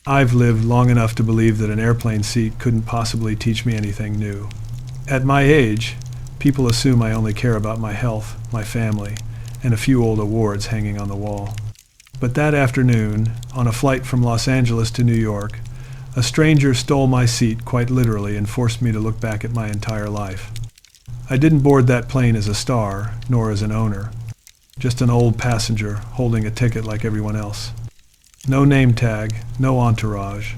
I've lived long enough to believe that an airplane seat couldn't possibly teach me anything new. At my age, people assume I only care about my health, my family, and a few old awards hanging on the wall. But that afternoon, on a flight from Los Angeles to New York, a stranger stole my seat quite literally and forced me to look back at my entire life. I didn't board that plane as a star, nor as an owner, just an old passenger holding a ticket like everyone else. No name tag, no entourage.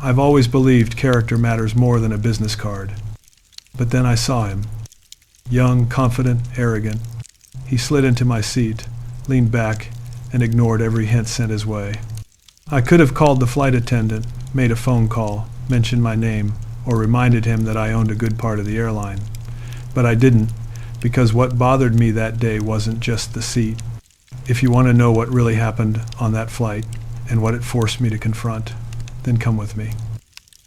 I've always believed character matters more than a business card. But then I saw him. Young, confident, arrogant. He slid into my seat, leaned back, and ignored every hint sent his way. I could have called the flight attendant, made a phone call, mentioned my name, or reminded him that I owned a good part of the airline. But I didn't, because what bothered me that day wasn't just the seat. If you want to know what really happened on that flight and what it forced me to confront, then come with me.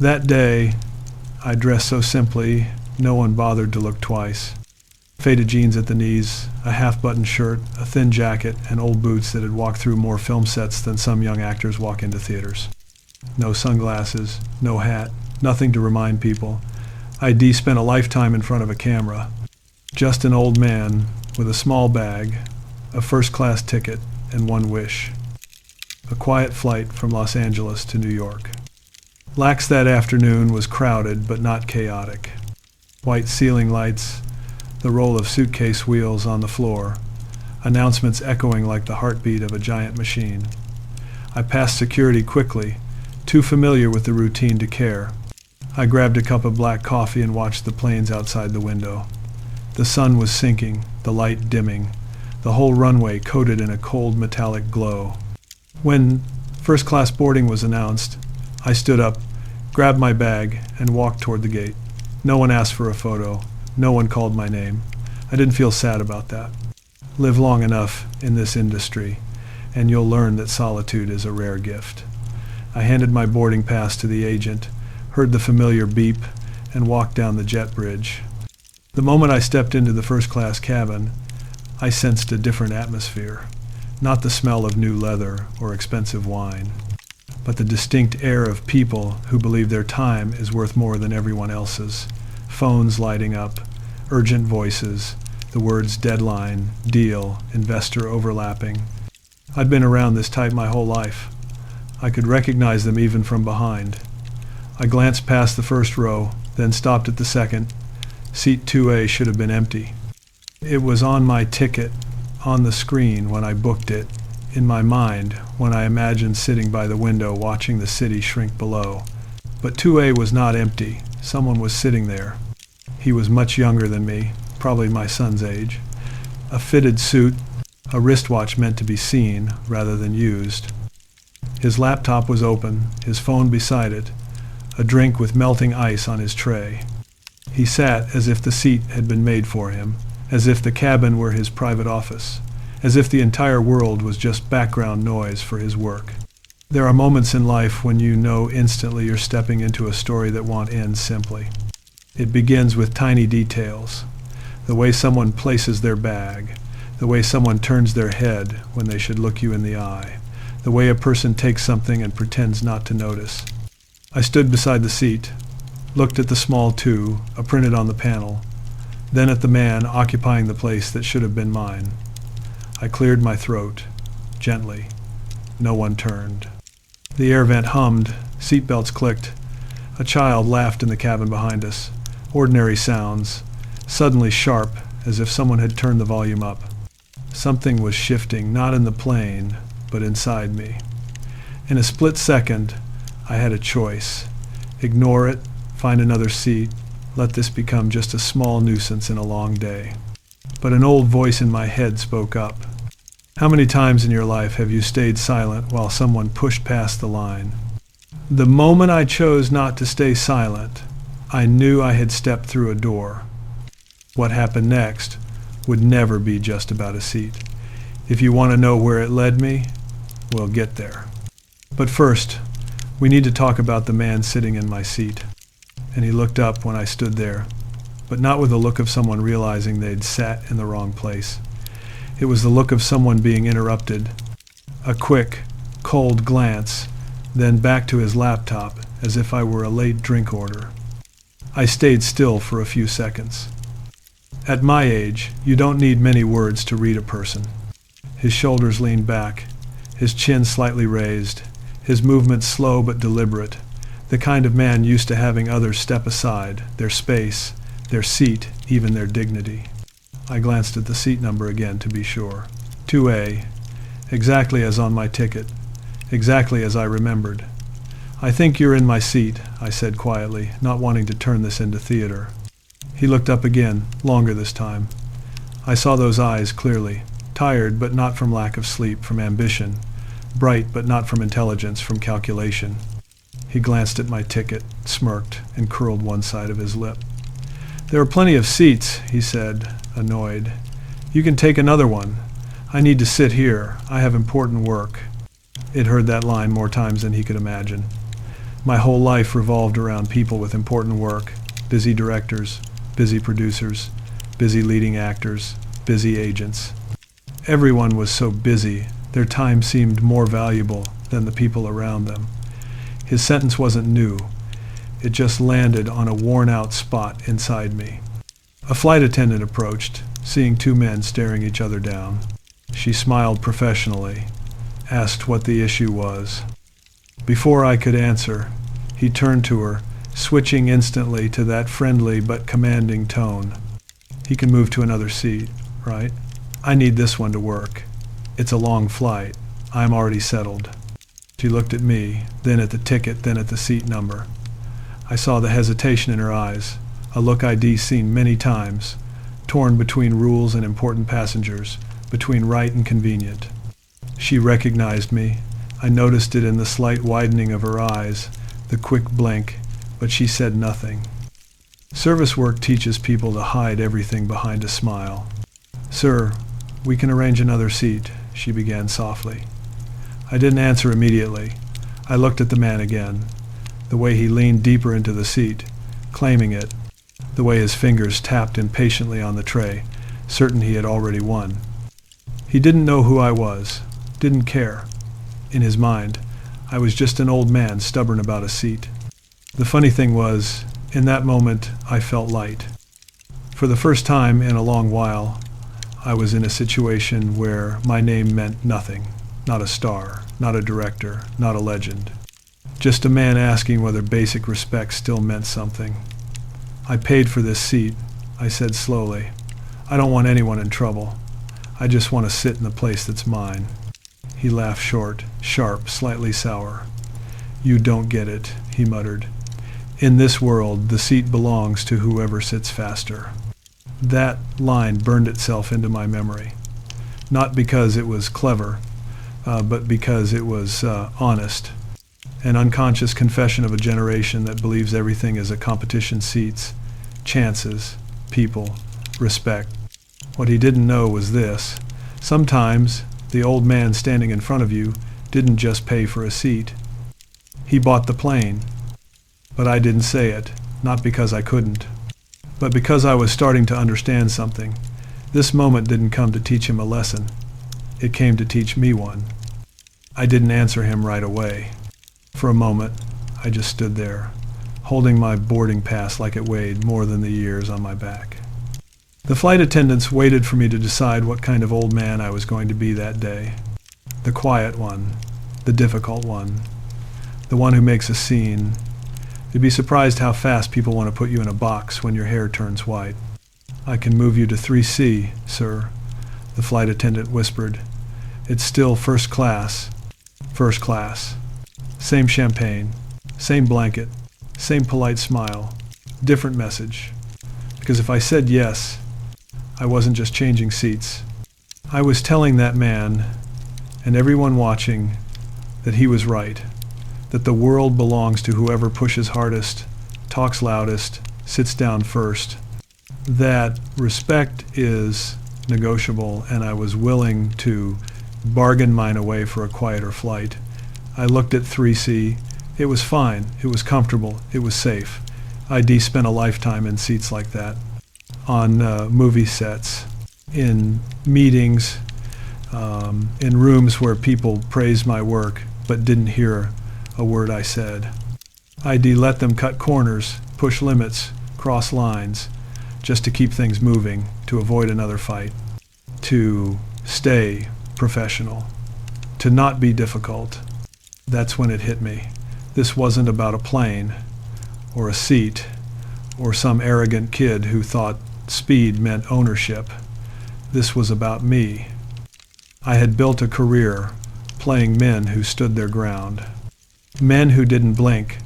That day, I dressed so simply, no one bothered to look twice. Faded jeans at the knees, a half-buttoned shirt, a thin jacket, and old boots that had walked through more film sets than some young actors walk into theaters. No sunglasses, no hat, nothing to remind people. I'd spent a lifetime in front of a camera. Just an old man with a small bag, a first-class ticket, and one wish. A quiet flight from Los Angeles to New York. Lax that afternoon was crowded but not chaotic. White ceiling lights, the roll of suitcase wheels on the floor, announcements echoing like the heartbeat of a giant machine. I passed security quickly, too familiar with the routine to care. I grabbed a cup of black coffee and watched the planes outside the window. The sun was sinking, the light dimming, the whole runway coated in a cold metallic glow. When first-class boarding was announced, I stood up, grabbed my bag, and walked toward the gate. No one asked for a photo. No one called my name. I didn't feel sad about that. Live long enough in this industry, and you'll learn that solitude is a rare gift. I handed my boarding pass to the agent, heard the familiar beep, and walked down the jet bridge. The moment I stepped into the first-class cabin, I sensed a different atmosphere. Not the smell of new leather or expensive wine, but the distinct air of people who believe their time is worth more than everyone else's. Phones lighting up, urgent voices, the words deadline, deal, investor overlapping. I'd been around this type my whole life. I could recognize them even from behind. I glanced past the first row, then stopped at the second. Seat 2A should have been empty. It was on my ticket, on the screen when I booked it, in my mind when I imagined sitting by the window watching the city shrink below. But 2A was not empty. Someone was sitting there. He was much younger than me, probably my son's age. A fitted suit, a wristwatch meant to be seen rather than used. His laptop was open, his phone beside it, a drink with melting ice on his tray. He sat as if the seat had been made for him, as if the cabin were his private office, as if the entire world was just background noise for his work. There are moments in life when you know instantly you're stepping into a story that won't end simply. It begins with tiny details, the way someone places their bag, the way someone turns their head when they should look you in the eye, the way a person takes something and pretends not to notice. I stood beside the seat, looked at the small 2, printed on the panel, then at the man occupying the place that should have been mine. I cleared my throat, gently. No one turned. The air vent hummed, seatbelts clicked. A child laughed in the cabin behind us. Ordinary sounds, suddenly sharp, as if someone had turned the volume up. Something was shifting, not in the plane, but inside me. In a split second, I had a choice. Ignore it, find another seat, let this become just a small nuisance in a long day. But an old voice in my head spoke up. How many times in your life have you stayed silent while someone pushed past the line? The moment I chose not to stay silent, I knew I had stepped through a door. What happened next would never be just about a seat. If you want to know where it led me, we'll get there. But first, we need to talk about the man sitting in my seat. And he looked up when I stood there, but not with the look of someone realizing they'd sat in the wrong place. It was the look of someone being interrupted. A quick, cold glance, then back to his laptop as if I were a late drink order. I stayed still for a few seconds. At my age, you don't need many words to read a person. His shoulders leaned back, his chin slightly raised, his movements slow but deliberate, the kind of man used to having others step aside, their space, their seat, even their dignity. I glanced at the seat number again to be sure. 2A, exactly as on my ticket, exactly as I remembered. "I think you're in my seat," I said quietly, not wanting to turn this into theater. He looked up again, longer this time. I saw those eyes clearly, tired but not from lack of sleep, from ambition, bright but not from intelligence, from calculation. He glanced at my ticket, smirked, and curled one side of his lip. "There are plenty of seats," he said, annoyed. "You can take another one. I need to sit here. I have important work." It heard that line more times than he could imagine. My whole life revolved around people with important work, busy directors, busy producers, busy leading actors, busy agents. Everyone was so busy, their time seemed more valuable than the people around them. His sentence wasn't new. It just landed on a worn-out spot inside me. A flight attendant approached, seeing two men staring each other down. She smiled professionally, asked what the issue was. Before I could answer, he turned to her, switching instantly to that friendly but commanding tone. "He can move to another seat, right? I need this one to work. It's a long flight. I'm already settled." She looked at me, then at the ticket, then at the seat number. I saw the hesitation in her eyes, a look I'd seen many times, torn between rules and important passengers, between right and convenient. She recognized me. I noticed it in the slight widening of her eyes, the quick blink, but she said nothing. Service work teaches people to hide everything behind a smile. "Sir, we can arrange another seat," she began softly. I didn't answer immediately. I looked at the man again, the way he leaned deeper into the seat, claiming it, the way his fingers tapped impatiently on the tray, certain he had already won. He didn't know who I was, didn't care. In his mind, I was just an old man stubborn about a seat. The funny thing was, in that moment, I felt light. For the first time in a long while, I was in a situation where my name meant nothing. Not a star, not a director, not a legend. Just a man asking whether basic respect still meant something. "I paid for this seat," I said slowly. "I don't want anyone in trouble. I just want to sit in the place that's mine." He laughed short, sharp, slightly sour. "You don't get it," he muttered. "In this world, the seat belongs to whoever sits faster." That line burned itself into my memory, not because it was clever, but because it was honest, an unconscious confession of a generation that believes everything is a competition: seats, chances, people, respect. What he didn't know was this: sometimes the old man standing in front of you didn't just pay for a seat. He bought the plane. But I didn't say it, not because I couldn't, but because I was starting to understand something. This moment didn't come to teach him a lesson. It came to teach me one. I didn't answer him right away. For a moment, I just stood there, holding my boarding pass like it weighed more than the years on my back. The flight attendants waited for me to decide what kind of old man I was going to be that day. The quiet one, the difficult one, the one who makes a scene. You'd be surprised how fast people want to put you in a box when your hair turns white. "I can move you to 3C, sir," the flight attendant whispered. "It's still first class. First class. Same champagne, same blanket, same polite smile, different message." Because if I said yes, I wasn't just changing seats. I was telling that man and everyone watching that he was right, that the world belongs to whoever pushes hardest, talks loudest, sits down first, that respect is negotiable, and I was willing to bargain mine away for a quieter flight. I looked at 3C. It was fine. It was comfortable. It was safe. I'd spent a lifetime in seats like that, on movie sets, in meetings, in rooms where people praised my work but didn't hear a word I said. I'd let them cut corners, push limits, cross lines, just to keep things moving, to avoid another fight, to stay professional, to not be difficult. That's when it hit me. This wasn't about a plane, or a seat, or some arrogant kid who thought speed meant ownership. This was about me. I had built a career playing men who stood their ground. Men who didn't blink.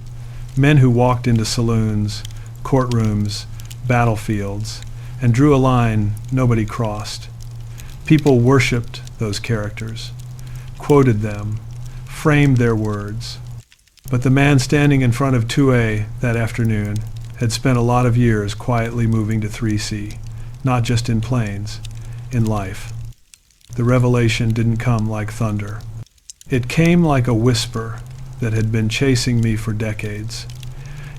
Men who walked into saloons, courtrooms, battlefields, and drew a line nobody crossed. People worshipped those characters, quoted them, framed their words. But the man standing in front of 2A that afternoon had spent a lot of years quietly moving to 3C, not just in planes, in life. The revelation didn't come like thunder. It came like a whisper that had been chasing me for decades.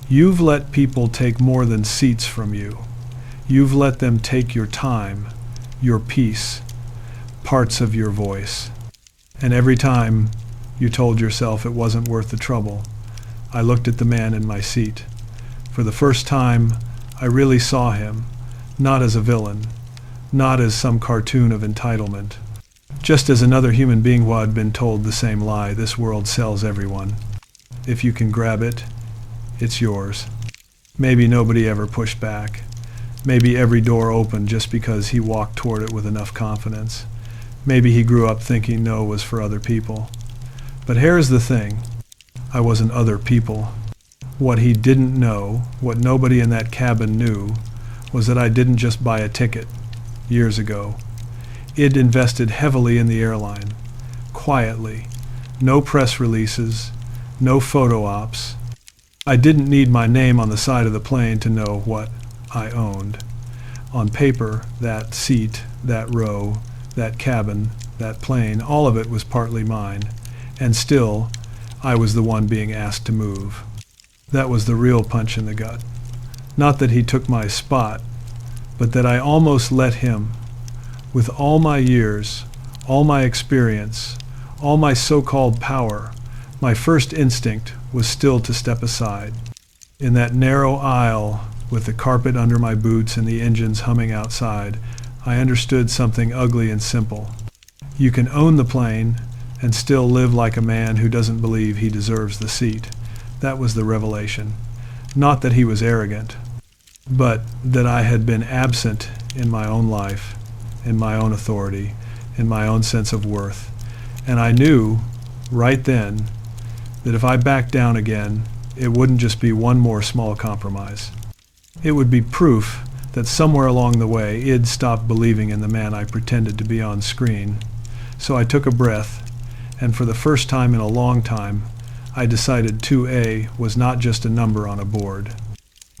You've let people take more than seats from you. You've let them take your time, your peace, parts of your voice. And every time you told yourself it wasn't worth the trouble, I looked at the man in my seat. For the first time, I really saw him, not as a villain, not as some cartoon of entitlement, just as another human being who had been told the same lie: this world sells everyone. If you can grab it, it's yours. Maybe nobody ever pushed back. Maybe every door opened just because he walked toward it with enough confidence. Maybe he grew up thinking no was for other people. But here's the thing. I wasn't other people. What he didn't know, what nobody in that cabin knew, was that I didn't just buy a ticket years ago. I'd invested heavily in the airline, quietly. No press releases, no photo ops. I didn't need my name on the side of the plane to know what I owned. On paper, that seat, that row, that cabin, that plane, all of it was partly mine. And still, I was the one being asked to move. That was the real punch in the gut. Not that he took my spot, but that I almost let him. With all my years, all my experience, all my so-called power, my first instinct was still to step aside. In that narrow aisle, with the carpet under my boots and the engines humming outside, I understood something ugly and simple. You can own the plane and still live like a man who doesn't believe he deserves the seat. That was the revelation. Not that he was arrogant, but that I had been absent in my own life, in my own authority, in my own sense of worth. And I knew, right then, that if I backed down again, it wouldn't just be one more small compromise. It would be proof that somewhere along the way, I'd stopped believing in the man I pretended to be on screen. So I took a breath, and for the first time in a long time, I decided 2A was not just a number on a board.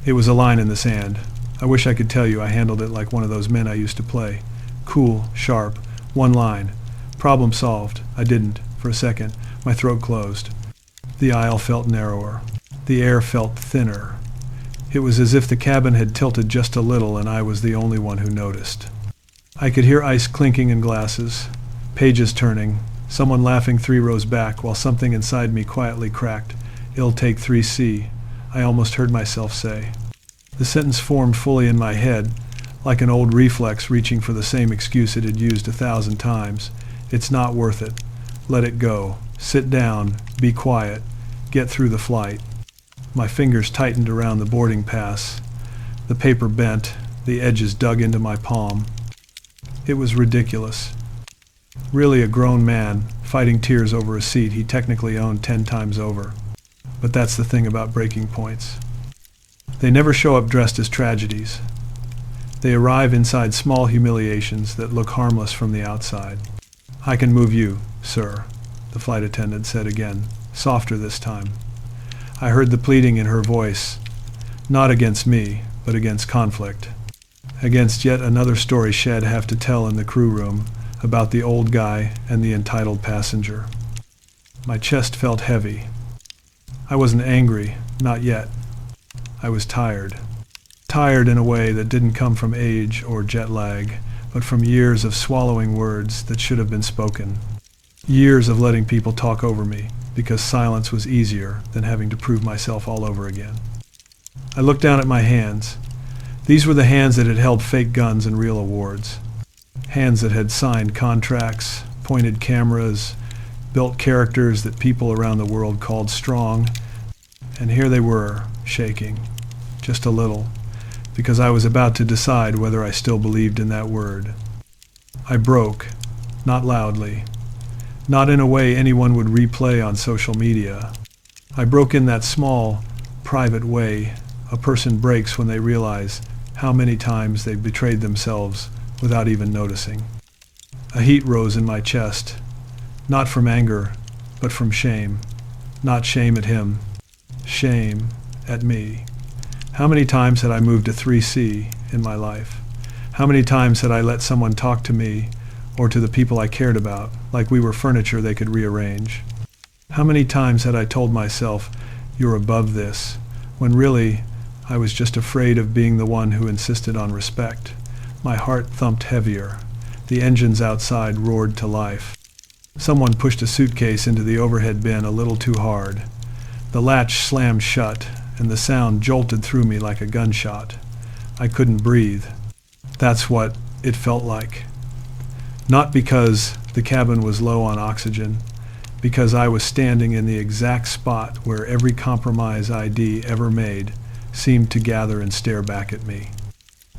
It was a line in the sand. I wish I could tell you I handled it like one of those men I used to play. Cool, sharp, one line. Problem solved. I didn't. For a second, my throat closed. The aisle felt narrower. The air felt thinner. It was as if the cabin had tilted just a little and I was the only one who noticed. I could hear ice clinking in glasses, pages turning, someone laughing 3 rows back while something inside me quietly cracked. "It'll take 3C, I almost heard myself say. The sentence formed fully in my head, like an old reflex reaching for the same excuse it had used 1,000 times. It's not worth it. Let it go. Sit down. Be quiet. Get through the flight. My fingers tightened around the boarding pass. The paper bent. The edges dug into my palm. It was ridiculous. Really a grown man, fighting tears over a seat he technically owned 10 times over. But that's the thing about breaking points. They never show up dressed as tragedies. They arrive inside small humiliations that look harmless from the outside. "I can move you, sir," the flight attendant said again, softer this time. I heard the pleading in her voice, not against me, but against conflict. Against yet another story she'd have to tell in the crew room about the old guy and the entitled passenger. My chest felt heavy. I wasn't angry, not yet. I was tired. Tired in a way that didn't come from age or jet lag, but from years of swallowing words that should have been spoken. Years of letting people talk over me, because silence was easier than having to prove myself all over again. I looked down at my hands. These were the hands that had held fake guns and real awards. Hands that had signed contracts, pointed cameras, built characters that people around the world called strong. And here they were, shaking, just a little, because I was about to decide whether I still believed in that word. I broke, not loudly, not in a way anyone would replay on social media. I broke in that small, private way a person breaks when they realize how many times they've betrayed themselves without even noticing. A heat rose in my chest, not from anger, but from shame. Not shame at him, shame at me. How many times had I moved to 3C in my life? How many times had I let someone talk to me or to the people I cared about like we were furniture they could rearrange? How many times had I told myself, "You're above this," when really I was just afraid of being the one who insisted on respect? My heart thumped heavier. The engines outside roared to life. Someone pushed a suitcase into the overhead bin a little too hard. The latch slammed shut, and the sound jolted through me like a gunshot. I couldn't breathe. That's what it felt like. Not because the cabin was low on oxygen, because I was standing in the exact spot where every compromise ID ever made seemed to gather and stare back at me.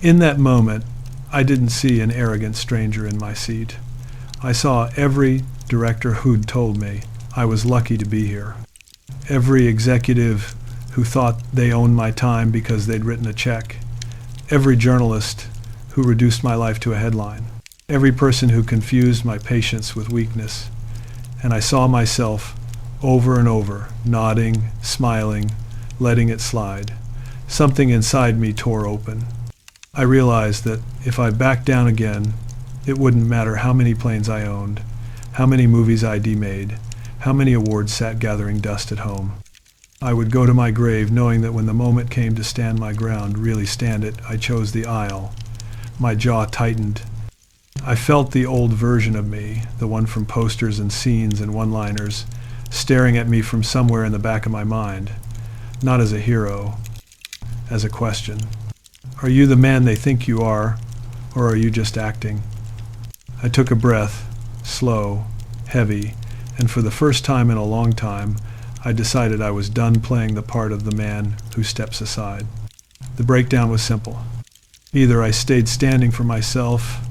In that moment, I didn't see an arrogant stranger in my seat. I saw every director who'd told me I was lucky to be here. Every executive who thought they owned my time because they'd written a check. Every journalist who reduced my life to a headline. Every person who confused my patience with weakness. And I saw myself over and over, nodding, smiling, letting it slide. Something inside me tore open. I realized that if I backed down again, it wouldn't matter how many planes I owned, how many movies I'd made, how many awards sat gathering dust at home. I would go to my grave knowing that when the moment came to stand my ground, really stand it, I chose the aisle. My jaw tightened. I felt the old version of me, the one from posters and scenes and one-liners, staring at me from somewhere in the back of my mind, not as a hero, as a question. Are you the man they think you are, or are you just acting? I took a breath, slow, heavy, and for the first time in a long time, I decided I was done playing the part of the man who steps aside. The breakdown was simple. Either I stayed standing for myself,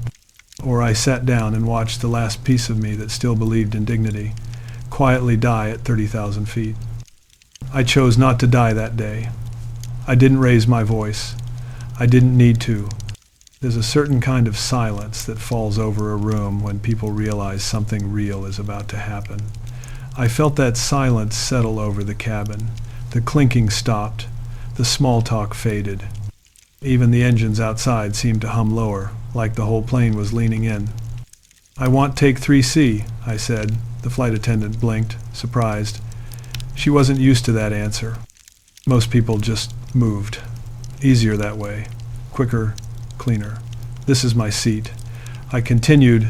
or I sat down and watched the last piece of me that still believed in dignity quietly die at 30,000 feet. I chose not to die that day. I didn't raise my voice. I didn't need to. There's a certain kind of silence that falls over a room when people realize something real is about to happen. I felt that silence settle over the cabin. The clinking stopped. The small talk faded. Even the engines outside seemed to hum lower, like the whole plane was leaning in. "I want take 3C, I said. The flight attendant blinked, surprised. She wasn't used to that answer. Most people just moved. Easier that way. Quicker, cleaner. This is my seat. I continued,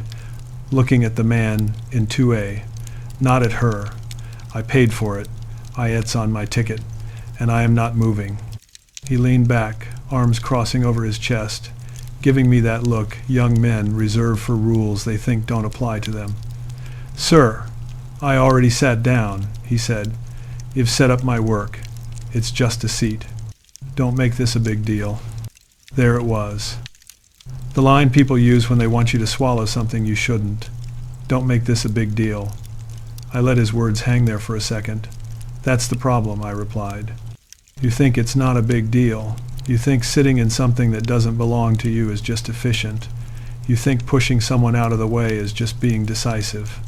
looking at the man in 2A, not at her. I paid for it. It's on my ticket, and I am not moving. He leaned back, arms crossing over his chest, giving me that look young men reserve for rules they think don't apply to them. "Sir, I already sat down," he said. "You've set up my work. It's just a seat. Don't make this a big deal." There it was. The line people use when they want you to swallow something you shouldn't. Don't make this a big deal. I let his words hang there for a second. "That's the problem," I replied. "You think it's not a big deal. You think sitting in something that doesn't belong to you is just efficient. You think pushing someone out of the way is just being decisive.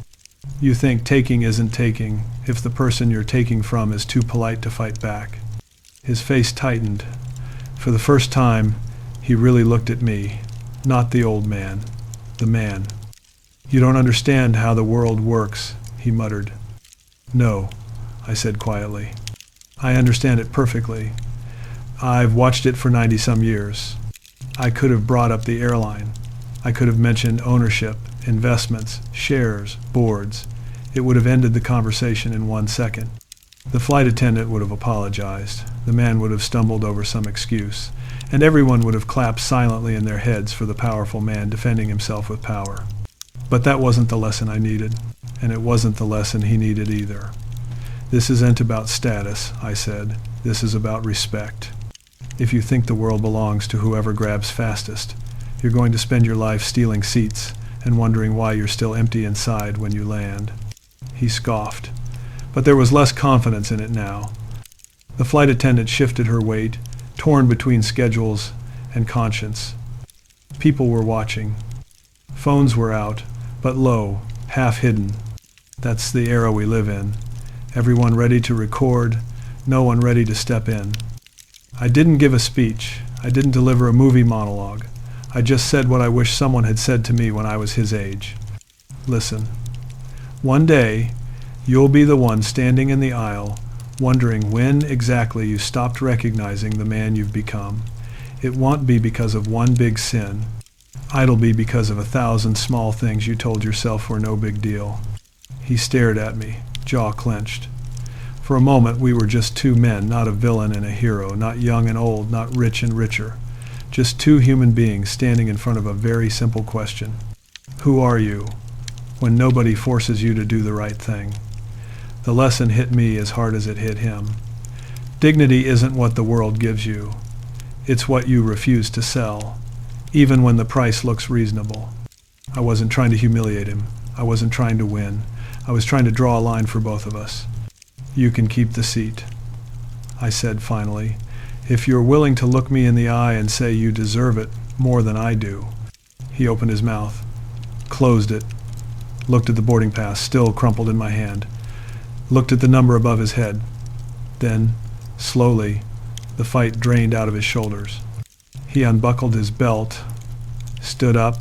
You think taking isn't taking if the person you're taking from is too polite to fight back." His face tightened. For the first time, he really looked at me, not the old man, the man. "You don't understand how the world works," he muttered. "No," I said quietly. "I understand it perfectly. I've watched it for 90-some years. I could have brought up the airline. I could have mentioned ownership, investments, shares, boards. It would have ended the conversation in 1 second. The flight attendant would have apologized. The man would have stumbled over some excuse, and everyone would have clapped silently in their heads for the powerful man defending himself with power. But that wasn't the lesson I needed, and it wasn't the lesson he needed either. This isn't about status, I said. This is about respect. If you think the world belongs to whoever grabs fastest, you're going to spend your life stealing seats and wondering why you're still empty inside when you land. He scoffed, but there was less confidence in it now. The flight attendant shifted her weight, torn between schedules and conscience. People were watching. Phones were out, but low, half hidden. That's the era we live in. Everyone ready to record, no one ready to step in. I didn't give a speech. I didn't deliver a movie monologue. I just said what I wish someone had said to me when I was his age. Listen. One day, you'll be the one standing in the aisle, wondering when exactly you stopped recognizing the man you've become. It won't be because of one big sin. It'll be because of 1,000 small things you told yourself were no big deal. He stared at me, jaw clenched. For a moment, we were just two men, not a villain and a hero, not young and old, not rich and richer. Just two human beings standing in front of a very simple question. Who are you? When nobody forces you to do the right thing. The lesson hit me as hard as it hit him. Dignity isn't what the world gives you. It's what you refuse to sell, even when the price looks reasonable. I wasn't trying to humiliate him. I wasn't trying to win. I was trying to draw a line for both of us. You can keep the seat, I said finally, if you're willing to look me in the eye and say you deserve it more than I do. He opened his mouth, closed it, looked at the boarding pass still crumpled in my hand, looked at the number above his head. Then, slowly, the fight drained out of his shoulders. He unbuckled his belt, stood up,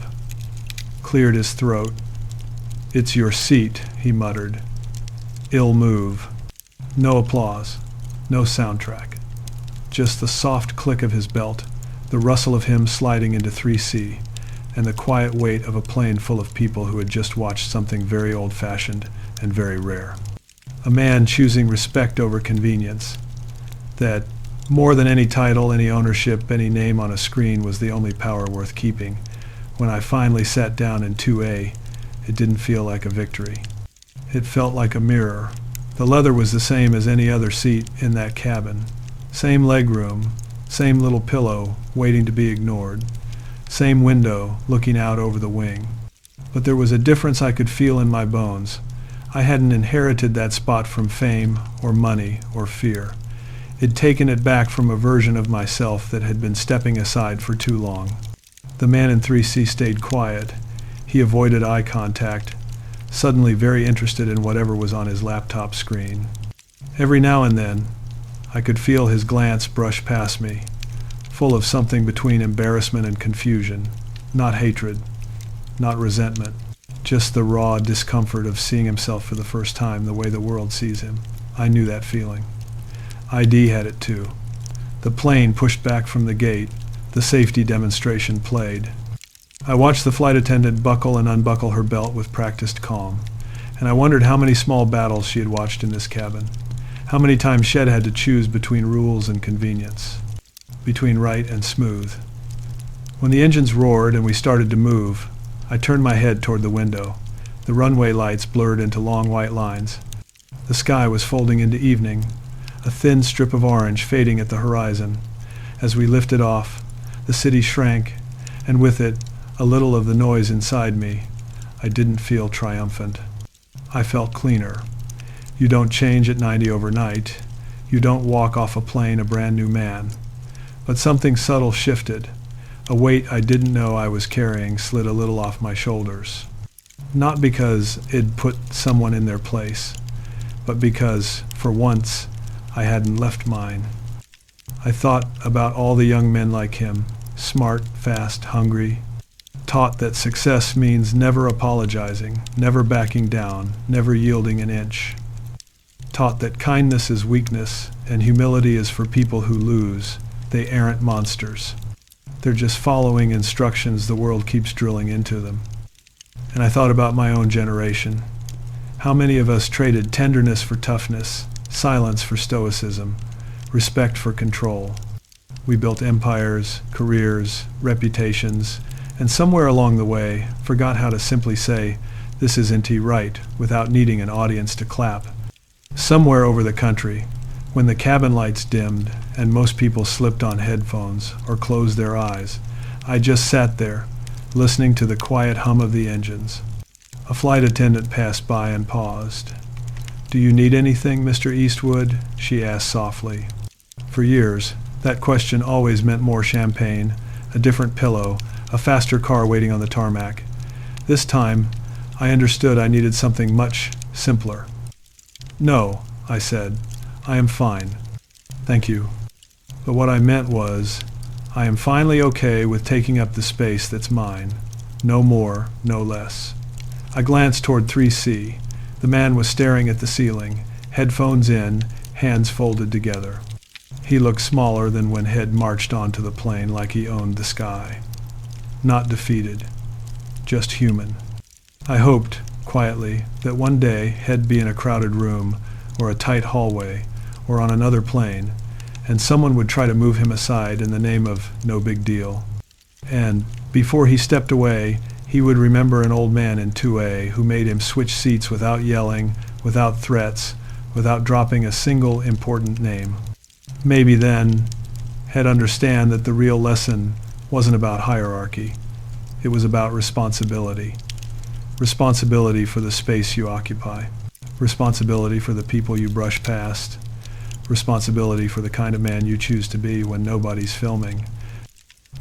cleared his throat. "It's your seat," he muttered. "Ill move." No applause, no soundtrack. Just the soft click of his belt, the rustle of him sliding into 3C, and the quiet weight of a plane full of people who had just watched something very old-fashioned and very rare. A man choosing respect over convenience. That, more than any title, any ownership, any name on a screen, was the only power worth keeping. When I finally sat down in 2A, it didn't feel like a victory. It felt like a mirror. The leather was the same as any other seat in that cabin. Same legroom, same little pillow waiting to be ignored, same window looking out over the wing. But there was a difference I could feel in my bones. I hadn't inherited that spot from fame or money or fear. I'd taken it back from a version of myself that had been stepping aside for too long. The man in 3C stayed quiet. He avoided eye contact, suddenly very interested in whatever was on his laptop screen. Every now and then, I could feel his glance brush past me, full of something between embarrassment and confusion, not hatred, not resentment, just the raw discomfort of seeing himself for the first time the way the world sees him. I knew that feeling. ID had it too. The plane pushed back from the gate. The safety demonstration played. I watched the flight attendant buckle and unbuckle her belt with practiced calm, and I wondered how many small battles she had watched in this cabin, how many times Shed had to choose between rules and convenience, between right and smooth. When the engines roared and we started to move, I turned my head toward the window. The runway lights blurred into long white lines. The sky was folding into evening, a thin strip of orange fading at the horizon. As we lifted off, the city shrank, and with it, a little of the noise inside me. I didn't feel triumphant. I felt cleaner. You don't change at 90 overnight. You don't walk off a plane a brand new man. But something subtle shifted. A weight I didn't know I was carrying slid a little off my shoulders. Not because it'd put someone in their place, but because, for once, I hadn't left mine. I thought about all the young men like him, smart, fast, hungry, taught that success means never apologizing, never backing down, never yielding an inch. Taught that kindness is weakness and humility is for people who lose, they errant monsters. They're just following instructions the world keeps drilling into them. And I thought about my own generation. How many of us traded tenderness for toughness, silence for stoicism, respect for control? We built empires, careers, reputations, and somewhere along the way forgot how to simply say, "This isn't right," without needing an audience to clap. Somewhere over the country, when the cabin lights dimmed and most people slipped on headphones or closed their eyes, I just sat there, listening to the quiet hum of the engines. A flight attendant passed by and paused. "Do you need anything, Mr. Eastwood?" she asked softly. For years, that question always meant more champagne, a different pillow, a faster car waiting on the tarmac. This time, I understood I needed something much simpler. "No," I said, "I am fine. Thank you." But what I meant was, I am finally okay with taking up the space that's mine. No more, no less. I glanced toward 3C. The man was staring at the ceiling, headphones in, hands folded together. He looked smaller than when Head marched onto the plane like he owned the sky. Not defeated, just human. I hoped, quietly, that one day Head'd be in a crowded room, or a tight hallway, or on another plane, and someone would try to move him aside in the name of no big deal. And, before he stepped away, he would remember an old man in 2A who made him switch seats without yelling, without threats, without dropping a single important name. Maybe then, He'd understand that the real lesson wasn't about hierarchy. It was about responsibility. Responsibility for the space you occupy. Responsibility for the people you brush past. Responsibility for the kind of man you choose to be when nobody's filming.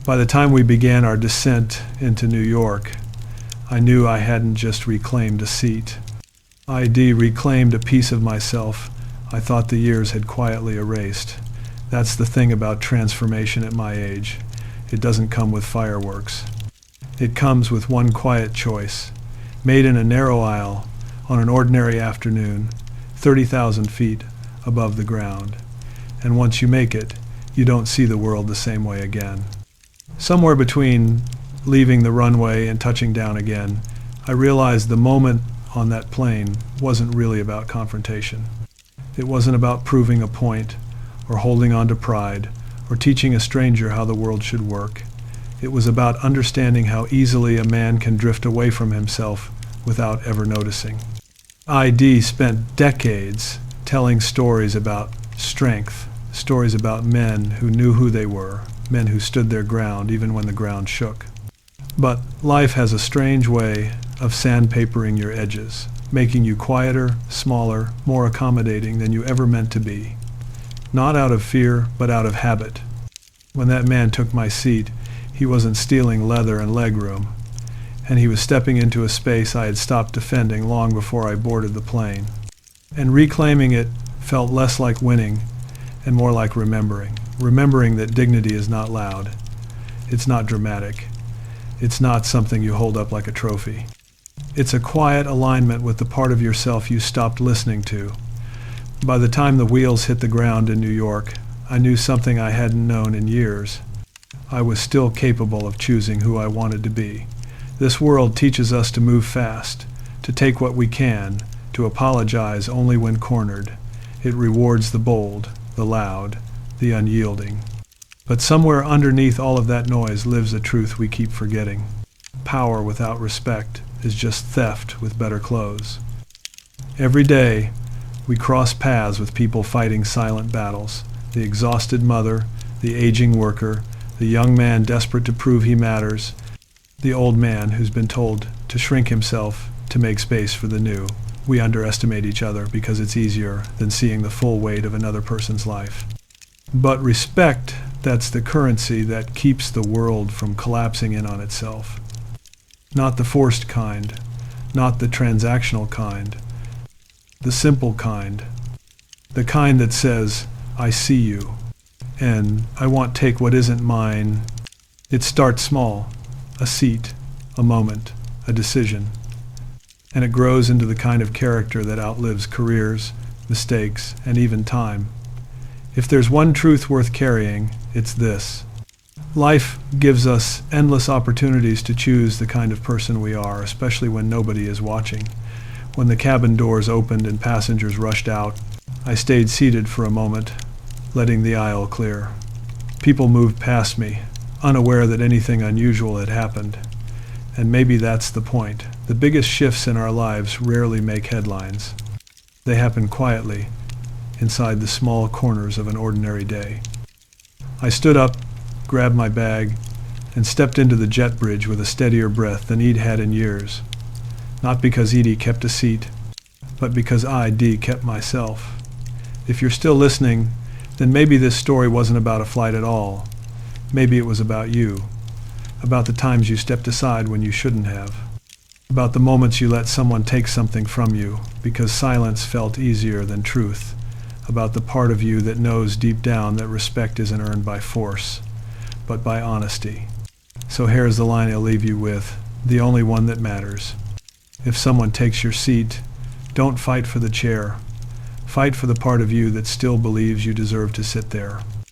By the time we began our descent into New York, I knew I hadn't just reclaimed a seat. I'd reclaimed a piece of myself I thought the years had quietly erased. That's the thing about transformation at my age. It doesn't come with fireworks. It comes with one quiet choice, made in a narrow aisle on an ordinary afternoon, 30,000 feet above the ground. And once you make it, you don't see the world the same way again. Somewhere between leaving the runway and touching down again, I realized the moment on that plane wasn't really about confrontation. It wasn't about proving a point, or holding on to pride, or teaching a stranger how the world should work. It was about understanding how easily a man can drift away from himself without ever noticing. ID spent decades telling stories about strength, stories about men who knew who they were, men who stood their ground even when the ground shook. But life has a strange way of sandpapering your edges, making you quieter, smaller, more accommodating than you ever meant to be. Not out of fear, but out of habit. When that man took my seat, he wasn't stealing leather and legroom, and he was stepping into a space I had stopped defending long before I boarded the plane. And reclaiming it felt less like winning and more like remembering. Remembering that dignity is not loud. It's not dramatic. It's not something you hold up like a trophy. It's a quiet alignment with the part of yourself you stopped listening to. By the time the wheels hit the ground in New York, I knew something I hadn't known in years. I was still capable of choosing who I wanted to be. This world teaches us to move fast, to take what we can, to apologize only when cornered. It rewards the bold, the loud, the unyielding. But somewhere underneath all of that noise lives a truth we keep forgetting. Power without respect is just theft with better clothes. Every day, we cross paths with people fighting silent battles. The exhausted mother, the aging worker, the young man desperate to prove he matters, the old man who's been told to shrink himself to make space for the new. We underestimate each other because it's easier than seeing the full weight of another person's life. But respect, that's the currency that keeps the world from collapsing in on itself. Not the forced kind, not the transactional kind, the simple kind. The kind that says, I see you, and I won't take what isn't mine. It starts small, a seat, a moment, a decision, and it grows into the kind of character that outlives careers, mistakes, and even time. If there's one truth worth carrying, it's this. Life gives us endless opportunities to choose the kind of person we are, especially when nobody is watching. When the cabin doors opened and passengers rushed out, I stayed seated for a moment, letting the aisle clear. People moved past me, unaware that anything unusual had happened. And maybe that's the point. The biggest shifts in our lives rarely make headlines. They happen quietly, inside the small corners of an ordinary day. I stood up, grabbed my bag, and stepped into the jet bridge with a steadier breath than Ed had in years. Not because Edie kept a seat, but because I, Dee, kept myself. If you're still listening, then maybe this story wasn't about a flight at all. Maybe it was about you. About the times you stepped aside when you shouldn't have. About the moments you let someone take something from you because silence felt easier than truth. About the part of you that knows deep down that respect isn't earned by force, but by honesty. So here's the line I'll leave you with, the only one that matters. If someone takes your seat, don't fight for the chair. Fight for the part of you that still believes you deserve to sit there.